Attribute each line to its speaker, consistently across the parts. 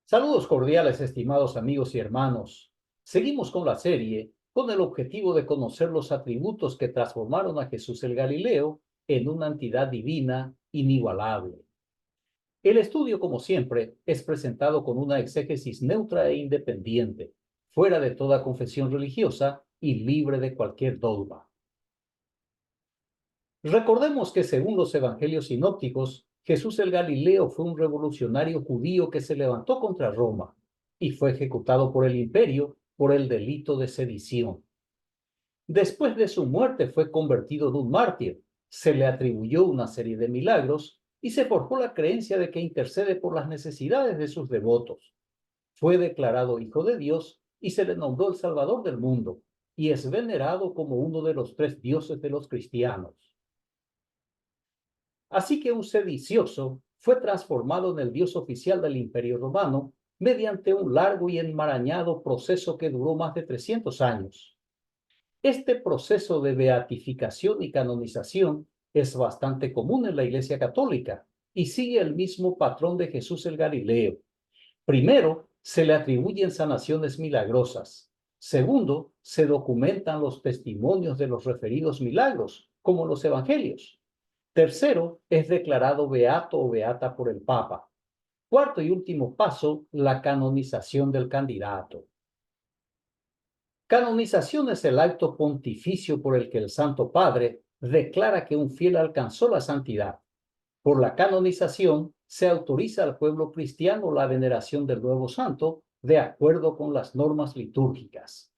Speaker 1: Saludos cordiales, estimados amigos y hermanos. Seguimos con la serie con el objetivo de conocer los atributos que transformaron a Jesús el Galileo en una entidad divina inigualable. El estudio, como siempre, es presentado con una exégesis neutra e independiente, fuera de toda confesión religiosa y libre de cualquier dogma. Recordemos que según los evangelios sinópticos, Jesús el Galileo fue un revolucionario judío que se levantó contra Roma y fue ejecutado por el imperio por el delito de sedición. Después de su muerte fue convertido en un mártir, se le atribuyó una serie de milagros y se forjó la creencia de que intercede por las necesidades de sus devotos. Fue declarado Hijo de Dios y se le nombró el Salvador del mundo, y es venerado como uno de los tres dioses de los cristianos. Así que un sedicioso fue transformado en el dios oficial del Imperio Romano mediante un largo y enmarañado proceso que duró más de 300 años. Este proceso de beatificación y canonización es bastante común en la Iglesia Católica y sigue el mismo patrón de Jesús el Galileo. Primero, se le atribuyen sanaciones milagrosas. Segundo, se documentan los testimonios de los referidos milagros, como los evangelios. Tercero, es declarado beato o beata por el Papa. Cuarto y último paso, la canonización del candidato. Canonización es el acto pontificio por el que el Santo Padre declara que un fiel alcanzó la santidad. Por la canonización se autoriza al pueblo cristiano la veneración del nuevo santo de acuerdo con las normas litúrgicas.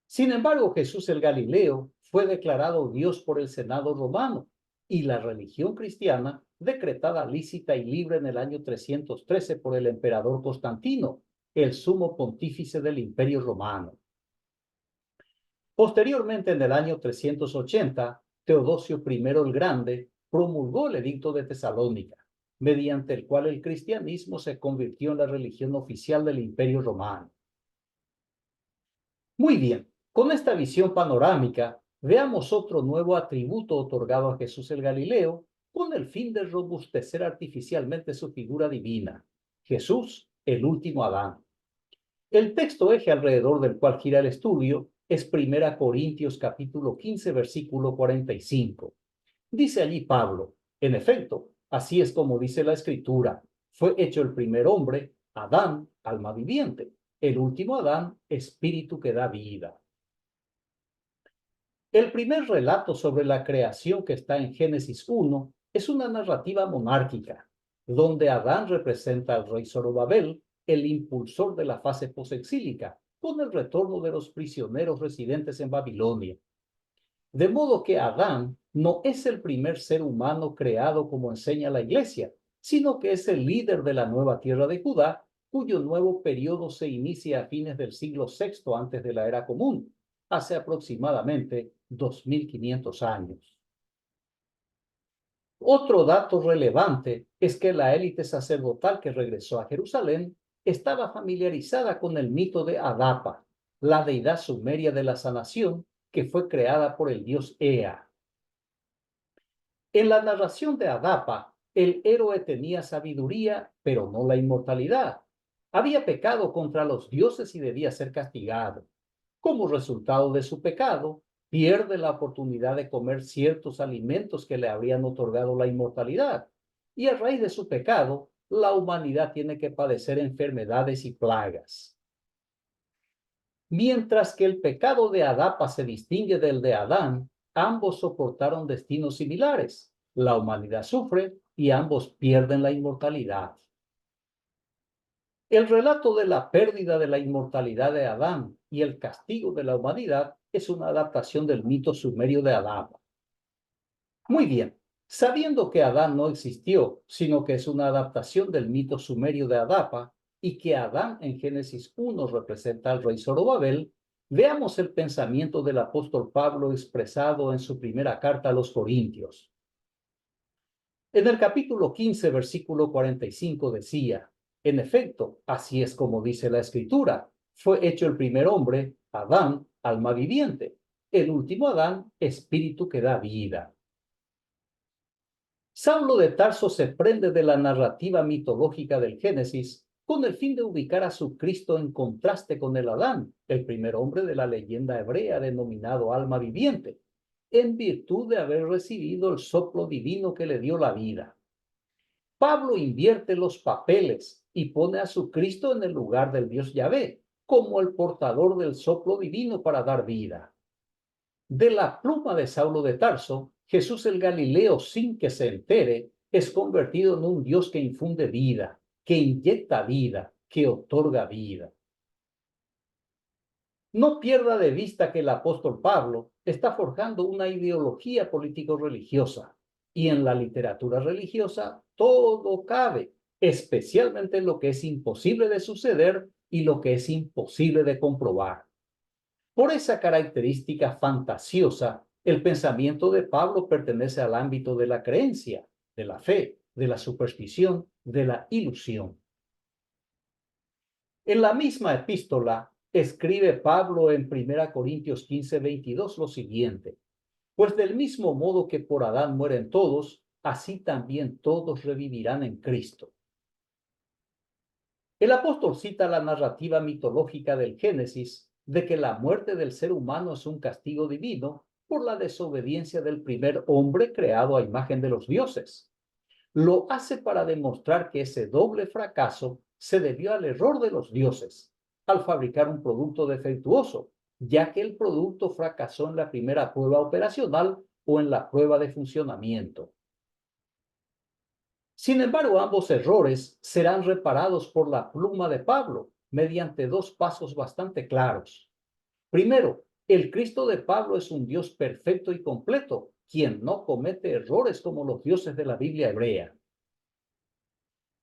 Speaker 1: Sin embargo, Jesús el Galileo fue declarado Dios por el Senado romano y la religión cristiana decretada lícita y libre en el año 313 por el emperador Constantino, el sumo pontífice del Imperio Romano. Posteriormente, en el año 380, Teodosio I el Grande promulgó el Edicto de Tesalónica, mediante el cual el cristianismo se convirtió en la religión oficial del Imperio Romano. Muy bien, con esta visión panorámica, veamos otro nuevo atributo otorgado a Jesús el Galileo con el fin de robustecer artificialmente su figura divina. Jesús, el último Adán. El texto eje alrededor del cual gira el estudio es 1 Corintios capítulo 15, versículo 45. Dice allí Pablo, en efecto, así es como dice la Escritura, fue hecho el primer hombre, Adán, alma viviente, el último Adán, espíritu que da vida. El primer relato sobre la creación que está en Génesis 1 es una narrativa monárquica, donde Adán representa al rey Zorobabel, el impulsor de la fase posexílica, con el retorno de los prisioneros residentes en Babilonia. De modo que Adán no es el primer ser humano creado como enseña la Iglesia, sino que es el líder de la nueva tierra de Judá, cuyo nuevo periodo se inicia a fines del siglo VI antes de la era común, hace aproximadamente 2500 años. Otro dato relevante es que la élite sacerdotal que regresó a Jerusalén estaba familiarizada con el mito de Adapa, la deidad sumeria de la sanación que fue creada por el dios Ea. En la narración de Adapa, el héroe tenía sabiduría, pero no la inmortalidad. Había pecado contra los dioses y debía ser castigado. Como resultado de su pecado, pierde la oportunidad de comer ciertos alimentos que le habrían otorgado la inmortalidad. Y a raíz de su pecado, la humanidad tiene que padecer enfermedades y plagas. Mientras que el pecado de Adapa se distingue del de Adán, ambos soportaron destinos similares. La humanidad sufre y ambos pierden la inmortalidad. El relato de la pérdida de la inmortalidad de Adán y el castigo de la humanidad es una adaptación del mito sumerio de Adán. Muy bien, sabiendo que Adán no existió, sino que es una adaptación del mito sumerio de Adapa y que Adán en Génesis 1 representa al rey Zorobabel, veamos el pensamiento del apóstol Pablo expresado en su primera carta a los Corintios. En el capítulo 15, versículo 45 decía, en efecto, así es como dice la Escritura, fue hecho el primer hombre, Adán, alma viviente, el último Adán, espíritu que da vida. Saulo de Tarso se prende de la narrativa mitológica del Génesis con el fin de ubicar a su Cristo en contraste con el Adán, el primer hombre de la leyenda hebrea denominado alma viviente, en virtud de haber recibido el soplo divino que le dio la vida. Pablo invierte los papeles y pone a su Cristo en el lugar del Dios Yahvé, como el portador del soplo divino para dar vida. De la pluma de Saulo de Tarso, Jesús el Galileo, sin que se entere, es convertido en un Dios que infunde vida, que inyecta vida, que otorga vida. No pierda de vista que el apóstol Pablo está forjando una ideología político-religiosa, y en la literatura religiosa todo cabe, especialmente en lo que es imposible de suceder y lo que es imposible de comprobar. Por esa característica fantasiosa, el pensamiento de Pablo pertenece al ámbito de la creencia, de la fe, de la superstición, de la ilusión. En la misma epístola, escribe Pablo en 1 Corintios 15:22 lo siguiente: pues del mismo modo que por Adán mueren todos, así también todos revivirán en Cristo. El apóstol cita la narrativa mitológica del Génesis de que la muerte del ser humano es un castigo divino por la desobediencia del primer hombre creado a imagen de los dioses. Lo hace para demostrar que ese doble fracaso se debió al error de los dioses al fabricar un producto defectuoso, ya que el producto fracasó en la primera prueba operacional o en la prueba de funcionamiento. Sin embargo, ambos errores serán reparados por la pluma de Pablo mediante dos pasos bastante claros. Primero, el Cristo de Pablo es un Dios perfecto y completo, quien no comete errores como los dioses de la Biblia hebrea.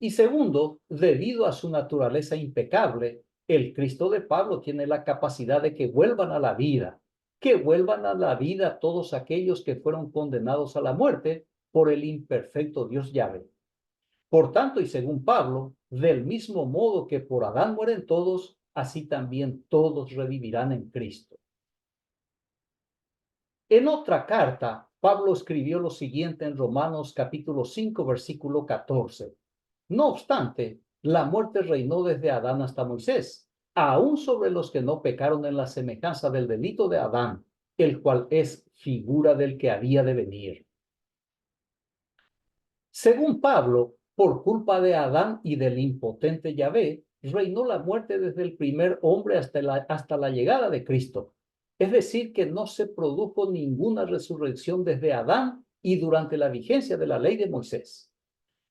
Speaker 1: Y segundo, debido a su naturaleza impecable, el Cristo de Pablo tiene la capacidad de que vuelvan a la vida, todos aquellos que fueron condenados a la muerte por el imperfecto Dios Yahvé. Por tanto, y según Pablo, del mismo modo que por Adán mueren todos, así también todos revivirán en Cristo. En otra carta, Pablo escribió lo siguiente en Romanos capítulo 5, versículo 14. No obstante, la muerte reinó desde Adán hasta Moisés, aún sobre los que no pecaron en la semejanza del delito de Adán, el cual es figura del que había de venir. Según Pablo, por culpa de Adán y del impotente Yahvé, reinó la muerte desde el primer hombre hasta la llegada de Cristo. Es decir, que no se produjo ninguna resurrección desde Adán y durante la vigencia de la ley de Moisés.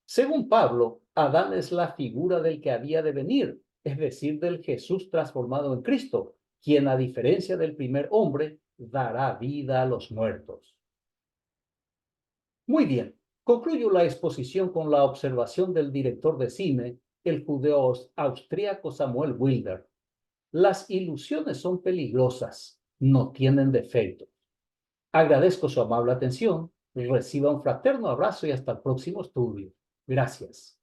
Speaker 1: Según Pablo, Adán es la figura del que había de venir, es decir, del Jesús transformado en Cristo, quien, a diferencia del primer hombre, dará vida a los muertos. Muy bien, concluyo la exposición con la observación del director de cine, el judeo austríaco Samuel Wilder. Las ilusiones son peligrosas, no tienen defectos. Agradezco su amable atención, reciba un fraterno abrazo y hasta el próximo estudio. Gracias.